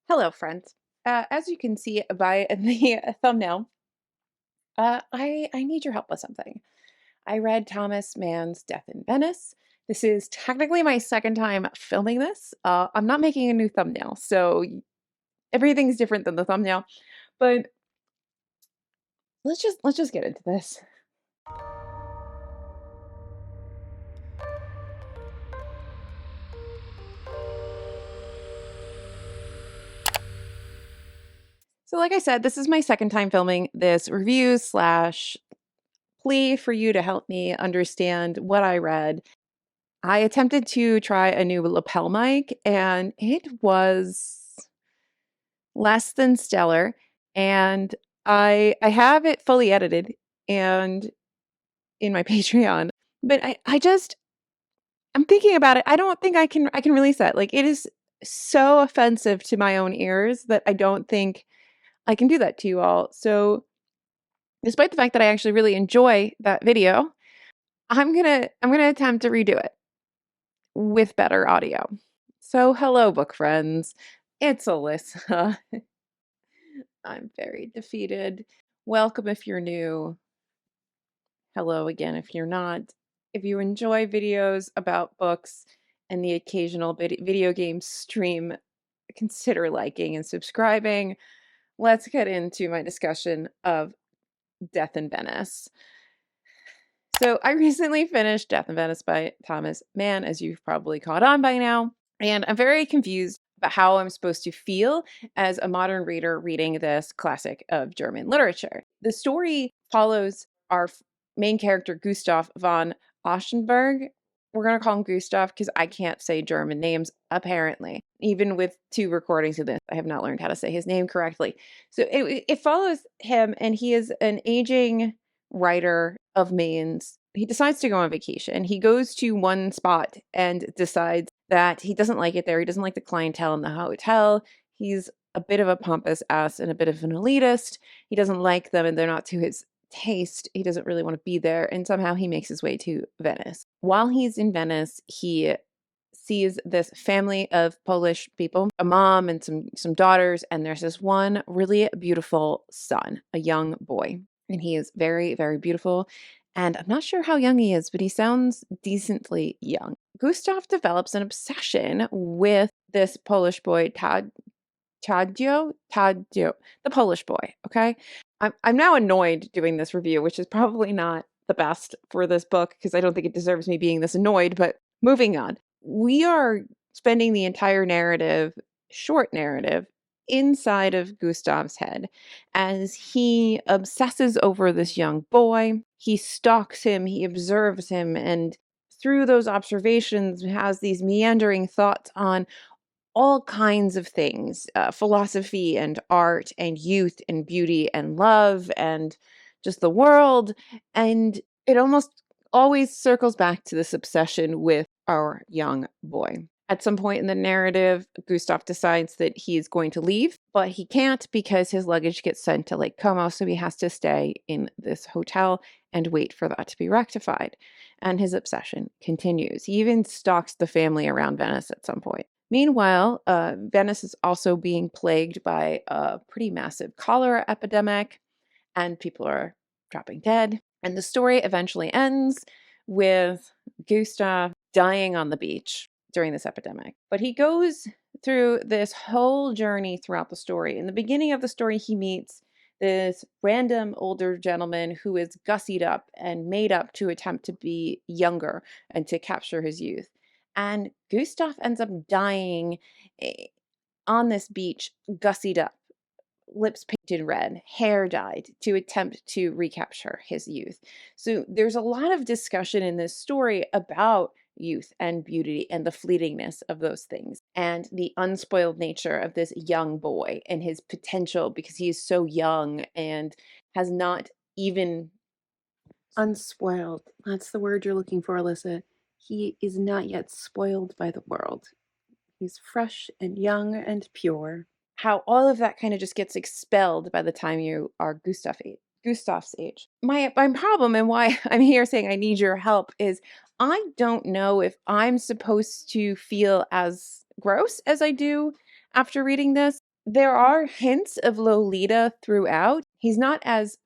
Hello, friends. As you can see by the thumbnail, I need your help with something. I read Thomas Mann's Death in Venice. This is technically my second time filming this. I'm not making a new thumbnail, so everything's different than the thumbnail. But let's just get into this. So, like I said, this is my second time filming this review slash plea for you to help me understand what I read. I attempted to try a new lapel mic and it was less than stellar, and I have it fully edited and in my Patreon, but I'm thinking about it. I don't think I can release that. Like, it is so offensive to my own ears that I don't think I can do that to you all. So, despite the fact that I actually really enjoy that video, I'm gonna attempt to redo it with better audio. So, hello, book friends. It's Alyssa. I'm very defeated. Welcome if you're new. Hello again if you're not. If you enjoy videos about books and the occasional video game stream, consider liking and subscribing. Let's get into my discussion of Death in Venice. So, I recently finished Death in Venice by Thomas Mann, as you've probably caught on by now. And I'm very confused about how I'm supposed to feel as a modern reader reading this classic of German literature. The story follows our main character, Gustav von Oschenberg. We're going to call him Gustav because I can't say German names, apparently. Even with 2 recordings of this, I have not learned how to say his name correctly. So it follows him, and he is an aging writer of Mainz. He decides to go on vacation. He goes to one spot and decides that he doesn't like it there. He doesn't like the clientele in the hotel. He's a bit of a pompous ass and a bit of an elitist. He doesn't like them and they're not to his taste. He doesn't really want to be there. And somehow he makes his way to Venice. While he's in Venice, he sees this family of Polish people, a mom and some daughters, and there's this one really beautiful son, a young boy. And he is very, very beautiful. And I'm not sure how young he is, but he sounds decently young. Gustav develops an obsession with this Polish boy, Tadio, the Polish boy. Okay. I'm now annoyed doing this review, which is probably not the best for this book because I don't think it deserves me being this annoyed. But moving on, we are spending the entire narrative, short narrative, inside of Gustav's head as he obsesses over this young boy. He stalks him, he observes him, and through those observations has these meandering thoughts on all kinds of things, philosophy and art and youth and beauty and love and just the world. And it almost always circles back to this obsession with our young boy. At some point in the narrative, Gustav decides that he's going to leave, but he can't because his luggage gets sent to Lake Como, so he has to stay in this hotel and wait for that to be rectified. And his obsession continues. He even stalks the family around Venice at some point. Meanwhile, Venice is also being plagued by a pretty massive cholera epidemic, and people are dropping dead. And the story eventually ends with Gustav dying on the beach during this epidemic. But he goes through this whole journey throughout the story. In the beginning of the story, he meets this random older gentleman who is gussied up and made up to attempt to be younger and to capture his youth. And Gustav ends up dying on this beach, gussied up, lips painted red, hair dyed, to attempt to recapture his youth. So there's a lot of discussion in this story about youth and beauty and the fleetingness of those things and the unspoiled nature of this young boy and his potential because he is so young and has not even unspoiled. That's the word you're looking for, Alyssa. He is not yet spoiled by the world. He's fresh and young and pure. How all of that kind of just gets expelled by the time you are Gustav's age. My problem and why I'm here saying I need your help is I don't know if I'm supposed to feel as gross as I do after reading this. there are hints of Lolita throughout. He's not as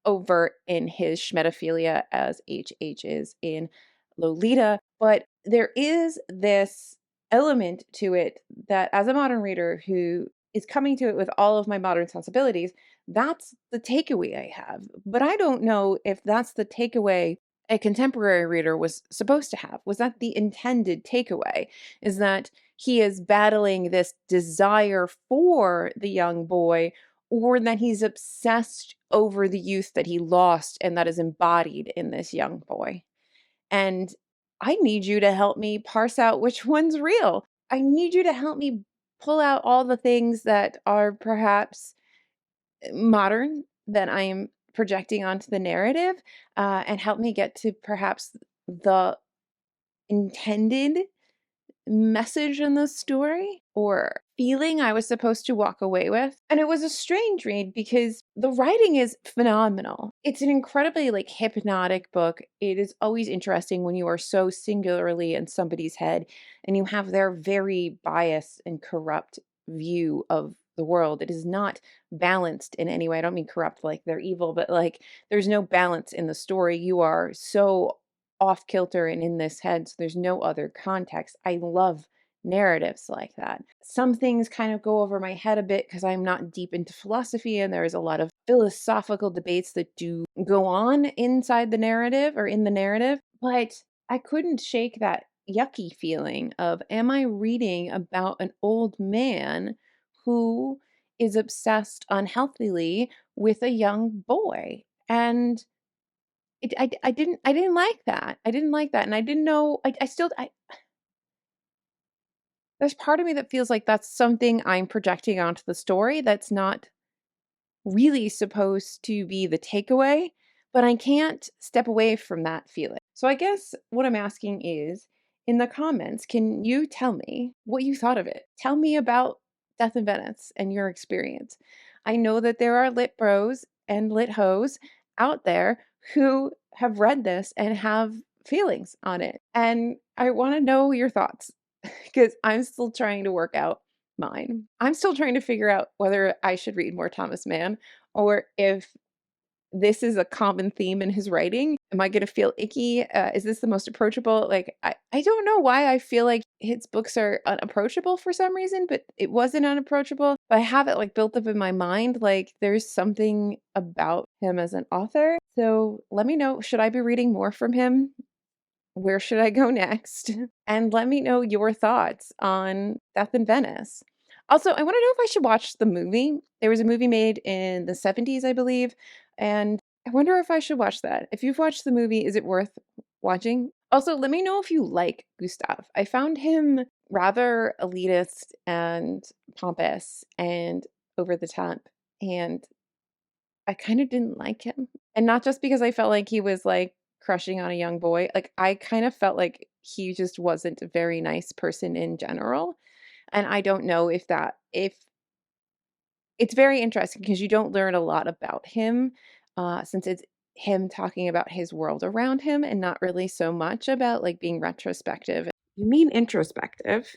overt in his schmetophilia as HH is in Lolita, but there is this element to it that, as a modern reader who is coming to it with all of my modern sensibilities, that's the takeaway I have. But I don't know if that's the takeaway a contemporary reader was supposed to have. Was that the intended takeaway? Is that he is battling this desire for the young boy, or that he's obsessed over the youth that he lost and that is embodied in this young boy? And I need you to help me parse out which one's real. I need you to help me pull out all the things that are perhaps modern that I am projecting onto the narrative, and help me get to perhaps the intended message in the story or feeling I was supposed to walk away with. And it was a strange read because the writing is phenomenal. It's an incredibly like hypnotic book. It is always interesting when you are so singularly in somebody's head and you have their very biased and corrupt view of the world. It is not balanced in any way. I don't mean corrupt like they're evil, but like there's no balance in the story. You are so off kilter and in this head, so there's no other context. I love narratives like that. Some things kind of go over my head a bit because I'm not deep into philosophy, and there's a lot of philosophical debates that do go on inside the narrative or in the narrative, but I couldn't shake that yucky feeling of, am I reading about an old man who is obsessed unhealthily with a young boy? And I didn't like that. I didn't like that, and I didn't know I still I there's part of me that feels like that's something I'm projecting onto the story that's not really supposed to be the takeaway, but I can't step away from that feeling. So I guess what I'm asking is, in the comments, can you tell me what you thought of it? Tell me about Death in Venice and your experience. I know that there are lit bros and lit hoes out there who have read this and have feelings on it. And I want to know your thoughts because I'm still trying to work out mine. I'm still trying to figure out whether I should read more Thomas Mann or if this is a common theme in his writing. Am I going to feel icky? Is this the most approachable? Like, I don't know why I feel like his books are unapproachable for some reason, but it wasn't unapproachable. But I have it like built up in my mind. Like, there's something about him as an author. So let me know. Should I be reading more from him? Where should I go next? And let me know your thoughts on Death in Venice. Also, I want to know if I should watch the movie. There was a movie made in the 70s, I believe, and I wonder if I should watch that. If you've watched the movie, is it worth watching? Also, let me know if you like Gustav. I found him rather elitist and pompous and over the top, and I kind of didn't like him. And not just because I felt like he was like crushing on a young boy. Like I kind of felt like he just wasn't a very nice person in general. And I don't know if it's very interesting because you don't learn a lot about him, since it's him talking about his world around him and not really so much about like being retrospective. You mean introspective?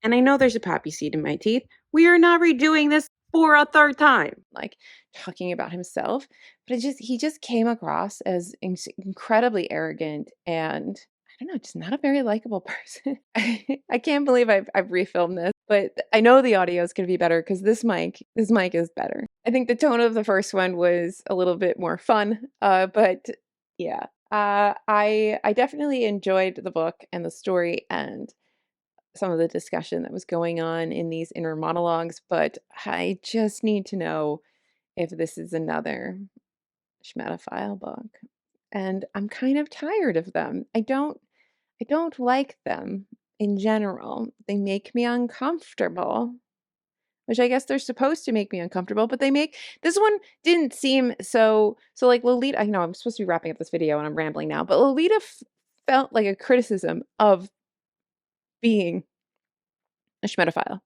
And I know there's a poppy seed in my teeth. We are not redoing this for a third time. Like talking about himself, but he just came across as incredibly arrogant and I don't know, just not a very likable person. I can't believe I've refilmed this, but I know the audio is going to be better because this mic is better. I think the tone of the first one was a little bit more fun, but yeah, I definitely enjoyed the book and the story and some of the discussion that was going on in these inner monologues, but I just need to know if this is another Schmatophile book. And I'm kind of tired of them. I don't like them in general. They make me uncomfortable, which I guess they're supposed to make me uncomfortable, but this one didn't seem so like Lolita. I know I'm supposed to be wrapping up this video and I'm rambling now, but Lolita felt like a criticism of being a Schmatophile.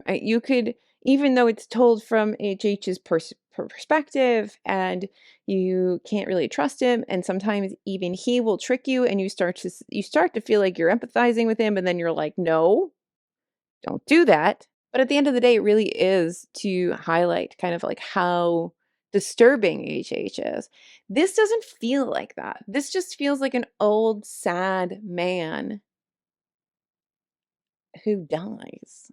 Right? You could, even though it's told from HH's perspective and you can't really trust him, and sometimes even he will trick you and you start to feel like you're empathizing with him, and then you're like, no, don't do that. But at the end of the day, it really is to highlight kind of like how disturbing HH is. This doesn't feel like that. This just feels like an old, sad man who dies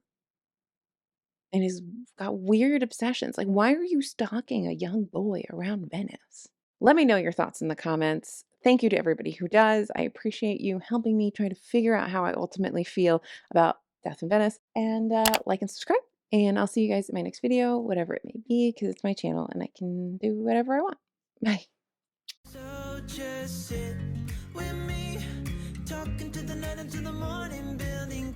and has got weird obsessions. Like, why are you stalking a young boy around Venice? Let me know your thoughts in the comments. Thank you to everybody who does. I appreciate you helping me try to figure out how I ultimately feel about Death in Venice. And like and subscribe. And I'll see you guys in my next video, whatever it may be, because it's my channel and I can do whatever I want. Bye. So just sit with me, talking to the night until the morning, building